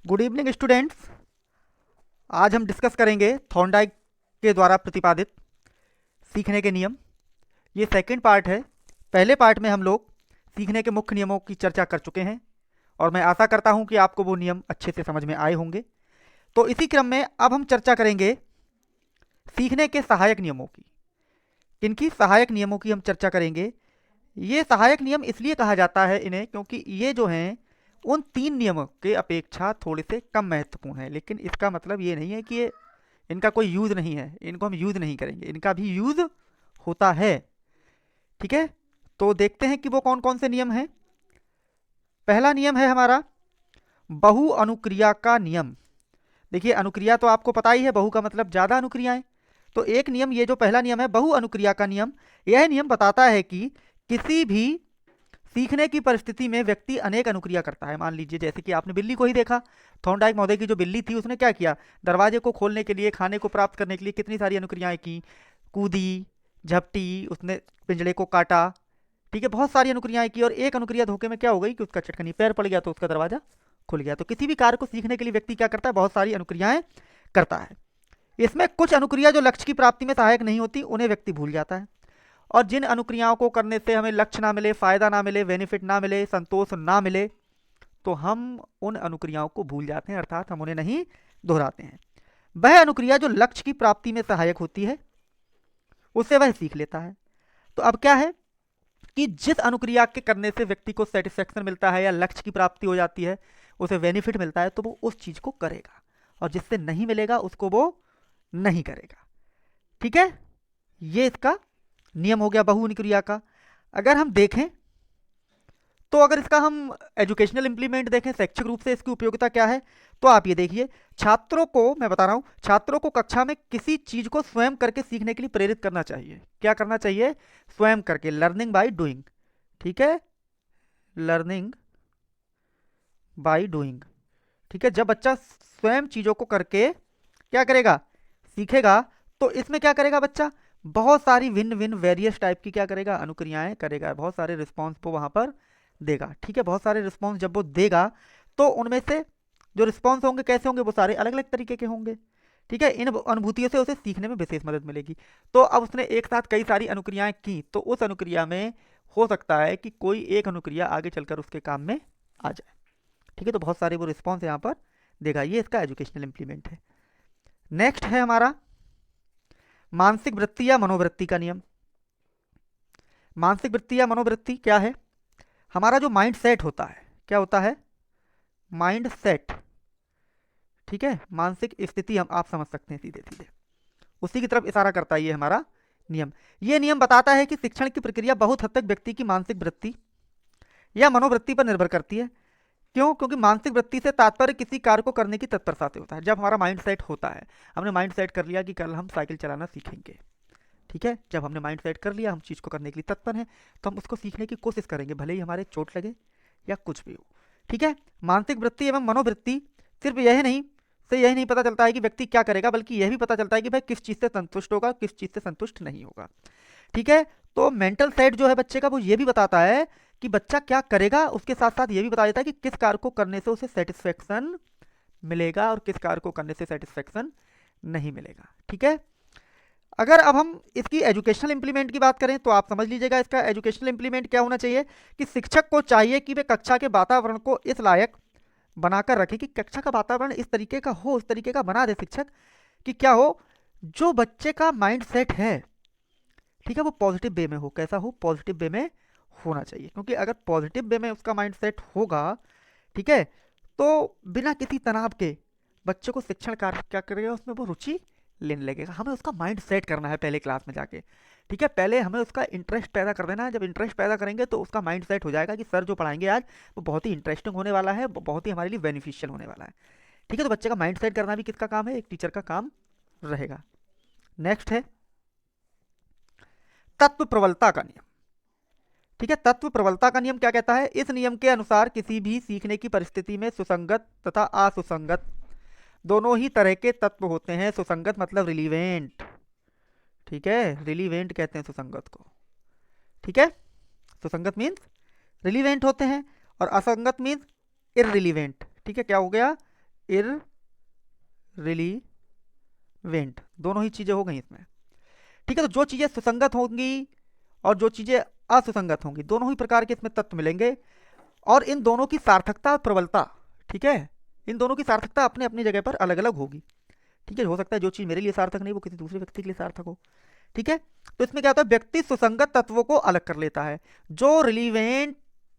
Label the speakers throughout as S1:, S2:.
S1: Good evening students. आज हम discuss करेंगे थॉर्नडाइक के द्वारा प्रतिपादित सीखने के नियम। ये सेकंड पार्ट है। पहले पार्ट में हम लोग सीखने के मुख्य नियमों की चर्चा कर चुके हैं और मैं आशा करता हूं कि आपको वो नियम अच्छे से समझ में आए होंगे। तो इसी क्रम में अब हम चर्चा करेंगे सीखने के सहायक नियमों की। किनकी सहायक नियमों की हम चर्चा करेंगे? ये सहायक नियम इसलिए कहा जाता है इन्हें क्योंकि ये जो हैं उन तीन नियमों के अपेक्षा थोड़े से कम महत्वपूर्ण है। लेकिन इसका मतलब ये नहीं है कि ये इनका कोई यूज नहीं है, इनको हम यूज नहीं करेंगे, इनका भी यूज होता है। ठीक है, तो देखते हैं कि वो कौन कौन से नियम हैं। पहला नियम है हमारा बहु अनुक्रिया का नियम। देखिए, अनुक्रिया तो आपको पता ही है, बहु का मतलब ज्यादा अनुक्रियाएं। तो एक नियम, ये जो पहला नियम है बहु अनुक्रिया का नियम, यह नियम बताता है कि किसी भी सीखने की परिस्थिति में व्यक्ति अनेक अनुक्रिया करता है। मान लीजिए जैसे कि आपने बिल्ली को ही देखा, थॉर्नडाइक महोदय की जो बिल्ली थी उसने क्या किया, दरवाजे को खोलने के लिए, खाने को प्राप्त करने के लिए कितनी सारी अनुक्रियाएं की, कूदी, झपटी, उसने पिंजड़े को काटा। ठीक है, बहुत सारी अनुक्रियाएं की और एक अनुक्रिया धोखे में क्या हो गई कि उसका चटकनी पैर पड़ गया तो उसका दरवाजा खुल गया। तो किसी भी कार्य को सीखने के लिए व्यक्ति क्या करता है, बहुत सारी अनुक्रियाएं करता है। इसमें कुछ अनुक्रिया जो लक्ष्य की प्राप्ति में सहायक नहीं होती उन्हें व्यक्ति भूल जाता है, और जिन अनुक्रियाओं को करने से हमें लक्ष्य ना मिले, फायदा ना मिले, बेनिफिट ना मिले, संतोष ना मिले, तो हम उन अनुक्रियाओं को भूल जाते हैं, अर्थात हम उन्हें नहीं दोहराते हैं। वह अनुक्रिया जो लक्ष्य की प्राप्ति में सहायक होती है उससे वह सीख लेता है। तो अब क्या है कि जिस अनुक्रिया के करने से व्यक्ति को सेटिस्फेक्शन मिलता है या लक्ष्य की प्राप्ति हो जाती है, उसे बेनिफिट मिलता है, तो वो उस चीज को करेगा, और जिससे नहीं मिलेगा उसको वो नहीं करेगा। ठीक है, ये इसका नियम हो गया बहु अनुक्रिया का। अगर हम देखें तो अगर इसका हम एजुकेशनल इंप्लीमेंट देखें, शैक्षिक रूप से इसकी उपयोगिता क्या है, तो आप ये देखिए, छात्रों को, मैं बता रहा हूं, छात्रों को कक्षा में किसी चीज को स्वयं करके सीखने के लिए प्रेरित करना चाहिए। क्या करना चाहिए? स्वयं करके, लर्निंग बाय डूइंग। ठीक है, लर्निंग बाय डूइंग। ठीक है, जब बच्चा स्वयं चीजों को करके क्या करेगा, सीखेगा, तो इसमें क्या करेगा बच्चा, बहुत सारी भिन्न भिन्न वेरियस टाइप की क्या करेगा, अनुक्रियाएं करेगा, बहुत सारे रिस्पॉन्स वो वहां पर देगा। ठीक है, बहुत सारे रिस्पॉन्स जब वो देगा तो उनमें से जो रिस्पॉन्स होंगे कैसे होंगे, वो सारे अलग अलग तरीके के होंगे। ठीक है, इन अनुभूतियों से उसे सीखने में विशेष मदद मिलेगी। तो अब उसने एक साथ कई सारी अनुक्रियाएं की, तो उस अनुक्रिया में हो सकता है कि कोई एक अनुक्रिया आगे चलकर उसके काम में आ जाए। ठीक है, तो बहुत सारे वो रिस्पॉन्स यहाँ पर देगा। ये इसका एजुकेशनल इंप्लीमेंट है। नेक्स्ट है हमारा मानसिक वृत्ति या मनोवृत्ति का नियम। मानसिक वृत्ति या मनोवृत्ति क्या है? हमारा जो माइंड सेट होता है, क्या होता है, माइंड सेट। ठीक है, मानसिक स्थिति हम आप समझ सकते हैं सीधे सीधे, उसी की तरफ इशारा करता है ये हमारा नियम। ये नियम बताता है कि शिक्षण की प्रक्रिया बहुत हद तक व्यक्ति की मानसिक वृत्ति या मनोवृत्ति पर निर्भर करती है। क्यों? क्योंकि मानसिक वृत्ति से तात्पर्य किसी कार्य को करने की तत्परता से होता है। जब हमारा माइंड सेट होता है, हमने माइंड सेट कर लिया कि कल हम साइकिल चलाना सीखेंगे। ठीक है, जब हमने माइंड सेट कर लिया हम चीज़ को करने के लिए तत्पर हैं, तो हम उसको सीखने की कोशिश करेंगे, भले ही हमारे चोट लगे या कुछ भी हो। ठीक है, मानसिक वृत्ति एवं मनोवृत्ति सिर्फ यही नहीं पता चलता है कि व्यक्ति क्या करेगा, बल्कि यह भी पता चलता है कि भाई किस चीज़ से संतुष्ट होगा, किस चीज़ से संतुष्ट नहीं होगा। ठीक है, तो मेंटल सेट जो है बच्चे का, वो ये भी बताता है कि बच्चा क्या करेगा, उसके साथ साथ ये भी बता देता है कि किस कार्य को करने से उसे सेटिस्फेक्शन मिलेगा और किस कार्य को करने से सेटिस्फेक्शन नहीं मिलेगा। ठीक है, अगर अब हम इसकी एजुकेशनल इंप्लीमेंट की बात करें तो आप समझ लीजिएगा इसका एजुकेशनल इंप्लीमेंट क्या होना चाहिए कि शिक्षक को चाहिए कि वे कक्षा के वातावरण को इस लायक बनाकर रखे कि कक्षा का वातावरण इस तरीके का हो, इस तरीके का बना दे शिक्षक कि क्या हो, जो बच्चे का माइंड सेट है, ठीक है, वो पॉजिटिव वे में हो। कैसा हो? पॉजिटिव वे में होना चाहिए, क्योंकि अगर पॉजिटिव वे में उसका माइंड सेट होगा, ठीक है, तो बिना किसी तनाव के बच्चे को शिक्षण कार्य क्या करेगा, उसमें वो रुचि लेने लगेगा। हमें उसका माइंड सेट करना है पहले क्लास में जाके। ठीक है, पहले हमें उसका इंटरेस्ट पैदा कर देना है। जब इंटरेस्ट पैदा करेंगे तो उसका माइंड सेट हो जाएगा कि सर जो पढ़ाएंगे आज वो बहुत ही इंटरेस्टिंग होने वाला है, बहुत ही हमारे लिए बेनिफिशियल होने वाला है। ठीक है, तो बच्चे का माइंड सेट करना भी किसका काम है? एक टीचर का काम रहेगा। नेक्स्ट है तत्व प्रबलता का नियम। ठीक है, तत्व प्रबलता का नियम क्या कहता है? इस नियम के अनुसार किसी भी सीखने की परिस्थिति में सुसंगत तथा असुसंगत दोनों ही तरह के तत्व होते हैं। सुसंगत मतलब रिलीवेंट। ठीक है, रिलीवेंट कहते हैं सुसंगत को। ठीक है, सुसंगत मीन्स रिलीवेंट होते हैं और असंगत मीन्स इररिलीवेंट। ठीक है, क्या हो गया? इररिलीवेंट, दोनों ही चीजें हो गई इसमें। ठीक है, तो जो चीजें सुसंगत होंगी और जो चीजें असुसंगत होंगी, दोनों ही प्रकार के इसमें तत्व मिलेंगे, और इन दोनों की सार्थकता और प्रबलता, ठीक है, इन दोनों की सार्थकता अपने अपनी जगह पर अलग अलग होगी। ठीक है, हो सकता है जो चीज मेरे लिए सार्थक नहीं वो किसी दूसरे व्यक्ति के लिए सार्थक हो। ठीक है, तो इसमें क्या होता है, व्यक्ति सुसंगत तत्वों को अलग कर लेता है, जो रिलीवेंट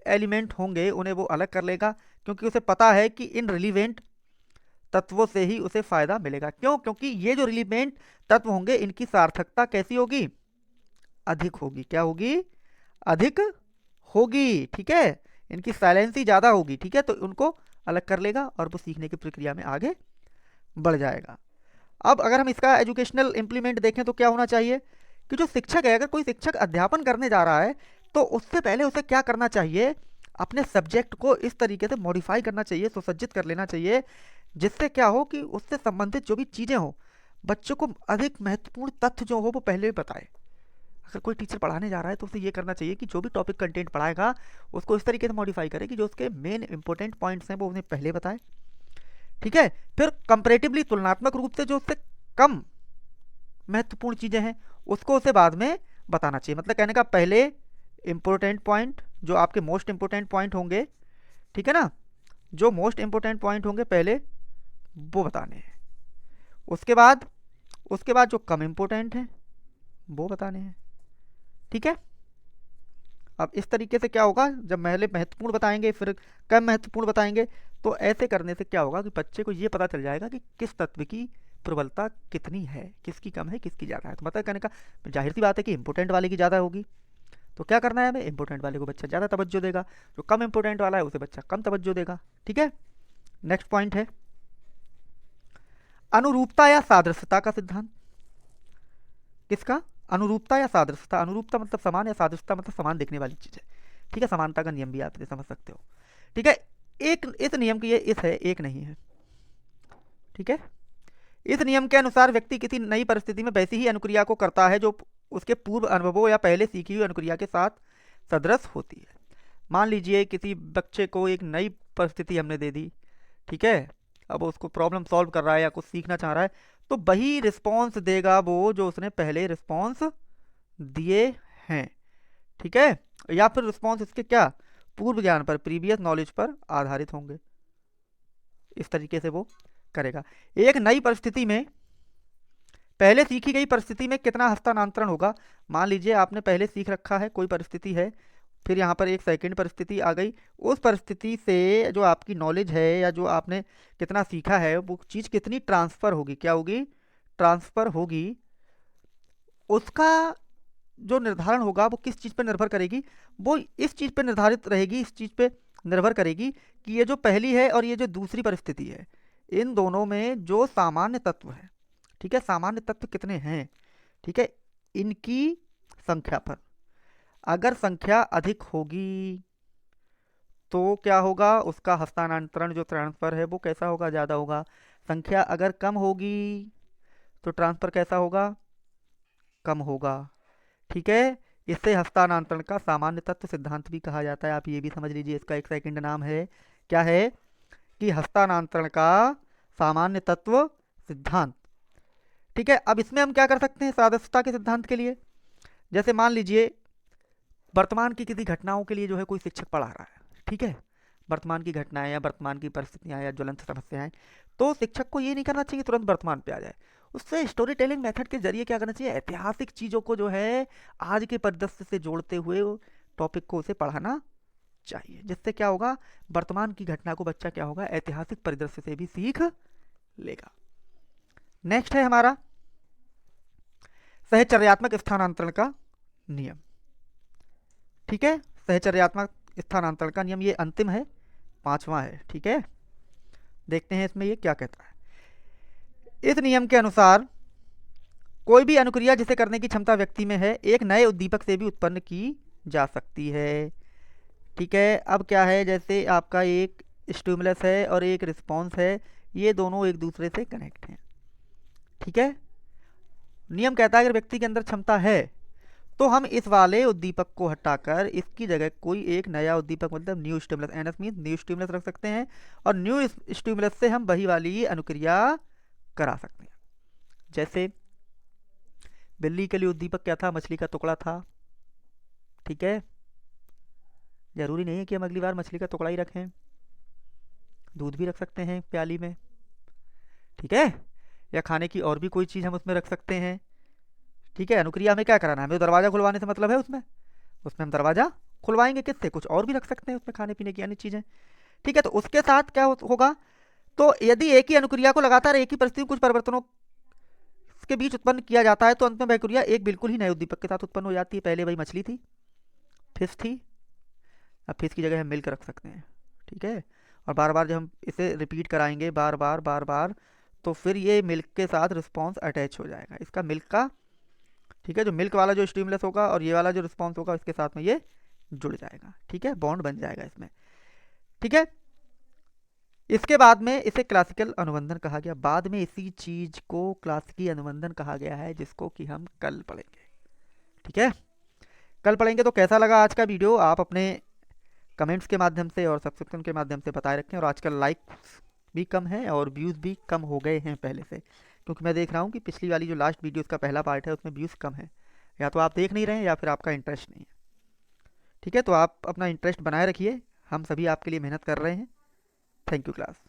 S1: एलिमेंट होंगे उन्हें वो अलग कर लेगा, क्योंकि उसे पता है कि इन रिलीवेंट तत्वों से ही उसे फायदा मिलेगा। क्यों? क्योंकि ये जो रिलीवेंट तत्व होंगे इनकी सार्थकता कैसी होगी, अधिक होगी। क्या होगी? अधिक होगी। ठीक है, इनकी साइलेंसी ज्यादा होगी। ठीक है, तो उनको अलग कर लेगा और वो सीखने की प्रक्रिया में आगे बढ़ जाएगा। अब अगर हम इसका एजुकेशनल इंप्लीमेंट देखें तो क्या होना चाहिए कि जो शिक्षक है, अगर कोई शिक्षक अध्यापन करने जा रहा है तो उससे पहले उसे क्या करना चाहिए, अपने सब्जेक्ट को इस तरीके से मॉडिफाई करना चाहिए, सुसज्जित कर लेना चाहिए, जिससे क्या हो कि उससे संबंधित जो भी चीज़ें हो, बच्चों को अधिक महत्वपूर्ण तथ्य जो हो वो पहले भी बताए। अगर कोई टीचर पढ़ाने जा रहा है तो उसे ये करना चाहिए कि जो भी टॉपिक कंटेंट पढ़ाएगा उसको इस तरीके से मॉडिफाई करे कि जो उसके मेन इंपॉर्टेंट पॉइंट्स हैं वो उन्हें पहले बताए। ठीक है, फिर कंपैरेटिवली तुलनात्मक रूप से जो उससे कम महत्वपूर्ण चीज़ें हैं उसको उसे बाद में बताना चाहिए। मतलब कहने का पहले इंपॉर्टेंट पॉइंट, जो आपके मोस्ट इंपॉर्टेंट पॉइंट होंगे, ठीक है ना, जो मोस्ट इंपॉर्टेंट पॉइंट होंगे पहले वो बताने हैं, उसके बाद जो कम इंपॉर्टेंट हैं वो बताने हैं। ठीक है, अब इस तरीके से क्या होगा, जब पहले महत्वपूर्ण बताएंगे फिर कम महत्वपूर्ण बताएंगे, तो ऐसे करने से क्या होगा कि बच्चे को ये पता चल जाएगा कि किस तत्व की प्रबलता कितनी है, किसकी कम है किसकी ज़्यादा है। तो मतलब कहने का जाहिर सी बात है कि इंपॉर्टेंट वाले की ज़्यादा होगी, तो क्या करना है हमें, इंपॉर्टेंट वाले को बच्चा ज़्यादा तवज्जो देगा, जो कम इंपॉर्टेंट वाला है उसे बच्चा कम तवज्जो देगा। ठीक है, नेक्स्ट पॉइंट है अनुरूपता या सादृश्यता का सिद्धांत। किसका? अनुरूपता या सादृश्यता। अनुरूपता मतलब समान, या सादृश्यता मतलब समान दिखने वाली चीज़ है। ठीक है, समानता का नियम भी आप इसे समझ सकते हो। ठीक है, एक इस नियम की ये इस है, एक नहीं है। ठीक है, इस नियम के अनुसार व्यक्ति किसी नई परिस्थिति में वैसी ही अनुक्रिया को करता है जो उसके पूर्व अनुभवों या पहले सीखी हुई अनुक्रिया के साथ सदृश होती है। मान लीजिए किसी बच्चे को एक नई परिस्थिति हमने दे दी, ठीक है, अब उसको प्रॉब्लम सॉल्व कर रहा है या कुछ सीखना चाह रहा है, तो वही रिस्पॉन्स देगा वो जो उसने पहले रिस्पॉन्स दिए हैं। ठीक है, या फिर रिस्पॉन्स इसके क्या, पूर्व ज्ञान पर, प्रीवियस नॉलेज पर आधारित होंगे। इस तरीके से वो करेगा। एक नई परिस्थिति में पहले सीखी गई परिस्थिति में कितना हस्तांतरण होगा। मान लीजिए आपने पहले सीख रखा है, कोई परिस्थिति है, फिर यहाँ पर एक सेकंड परिस्थिति आ गई, उस परिस्थिति से जो आपकी नॉलेज है या जो आपने कितना सीखा है वो चीज़ कितनी ट्रांसफ़र होगी, क्या होगी, ट्रांसफ़र होगी। उसका जो निर्धारण होगा वो किस चीज़ पर निर्भर करेगी, वो इस चीज़ पर निर्धारित रहेगी, इस चीज़ पे निर्भर करेगी कि ये जो पहली है और ये जो दूसरी परिस्थिति है, इन दोनों में जो सामान्य तत्व है, ठीक है, सामान्य तत्व कितने हैं, ठीक है, इनकी संख्या पर। अगर संख्या अधिक होगी तो क्या होगा, उसका हस्तांतरण जो ट्रांसफ़र है वो कैसा होगा, ज़्यादा होगा। संख्या अगर कम होगी तो ट्रांसफ़र कैसा होगा, कम होगा। ठीक है, इसे हस्तांतरण का सामान्य तत्व सिद्धांत भी कहा जाता है। आप ये भी समझ लीजिए, इसका एक सेकंड नाम है, क्या है कि हस्तांतरण का सामान्य तत्व सिद्धांत। ठीक है, अब इसमें हम क्या कर सकते हैं सादृश्यता के सिद्धांत के लिए, जैसे मान लीजिए वर्तमान की किसी घटनाओं के लिए जो है कोई शिक्षक पढ़ा रहा है, ठीक है, वर्तमान की घटनाएं या वर्तमान की परिस्थितियां या ज्वलंत समस्याएं, तो शिक्षक को ये नहीं करना चाहिए तुरंत वर्तमान पे आ जाए, उससे स्टोरी टेलिंग मेथड के जरिए क्या करना चाहिए, ऐतिहासिक चीज़ों को जो है आज के परिदृश्य से जोड़ते हुए टॉपिक को उसे पढ़ाना चाहिए, जिससे क्या होगा, वर्तमान की घटना को बच्चा क्या होगा, ऐतिहासिक परिदृश्य से भी सीख लेगा। नेक्स्ट है हमारा सहचर्यात्मक स्थानांतरण का नियम। ठीक है, सहचर्यात्मक स्थानांतरण का नियम ये अंतिम है, पांचवा है। ठीक है, देखते हैं इसमें ये क्या कहता है। इस नियम के अनुसार कोई भी अनुक्रिया जिसे करने की क्षमता व्यक्ति में है एक नए उद्दीपक से भी उत्पन्न की जा सकती है। ठीक है, अब क्या है, जैसे आपका एक स्टिमुलस है और एक रिस्पॉन्स है, ये दोनों एक दूसरे से कनेक्ट हैं। ठीक है, नियम कहता है अगर व्यक्ति के अंदर क्षमता है तो हम इस वाले उद्दीपक को हटाकर इसकी जगह कोई एक नया उद्दीपक मतलब new stimulus, NS mean new stimulus रख सकते हैं और न्यू स्टिमुलस से हम वही वाली अनुक्रिया करा सकते हैं। जैसे बिल्ली के लिए उद्दीपक क्या था, मछली का टुकड़ा था। ठीक है, जरूरी नहीं है कि हम अगली बार मछली का टुकड़ा ही रखें, दूध भी रख सकते हैं प्याली में। ठीक है, या खाने की और भी कोई चीज़ हम उसमें रख सकते हैं। ठीक है, अनुक्रिया हमें क्या कराना है, हमें दरवाज़ा खुलवाने से मतलब है उसमें उसमें हम दरवाज़ा खुलवाएंगे, किससे, कुछ और भी रख सकते हैं उसमें खाने पीने की अन्य चीज़ें। ठीक है, तो उसके साथ क्या होगा, तो यदि एक ही अनुक्रिया को लगातार एक ही परिस्थिति में कुछ परिवर्तनों के बीच उत्पन्न किया जाता है तो अंत में वह क्रिया एक बिल्कुल ही नए उद्दीपक के साथ उत्पन्न हो जाती है। पहले वही मछली थी, फिश थी, अब फिश की जगह हम मिल्क रख सकते हैं। ठीक है, और बार बार जब हम इसे रिपीट कराएंगे बार बार बार बार, तो फिर ये मिल्क के साथ रिस्पॉन्स अटैच हो जाएगा इसका, मिल्क का। ठीक है, जो मिल्क वाला जो स्टिमुलस होगा और ये वाला जो रिस्पॉन्स होगा इसके साथ में ये जुड़ जाएगा। ठीक है, बॉन्ड बन जाएगा इसमें। ठीक है, इसके बाद में इसे क्लासिकल अनुबंधन कहा गया। बाद में इसी चीज को क्लासिकी अनुबंधन कहा गया है, जिसको कि हम कल पढ़ेंगे। ठीक है, कल पढ़ेंगे। तो कैसा लगा आज का वीडियो, आप अपने कमेंट्स के माध्यम से और सब्सक्रिप्शन के माध्यम से बताए रखें। और आजकल लाइक्स भी कम है और व्यूज़ भी कम हो गए हैं पहले से, क्योंकि मैं देख रहा हूँ कि पिछली वाली जो लास्ट वीडियो का पहला पार्ट है उसमें व्यूज़ कम है। या तो आप देख नहीं रहे हैं या फिर आपका इंटरेस्ट नहीं है। ठीक है, तो आप अपना इंटरेस्ट बनाए रखिए, हम सभी आपके लिए मेहनत कर रहे हैं। Thank you class.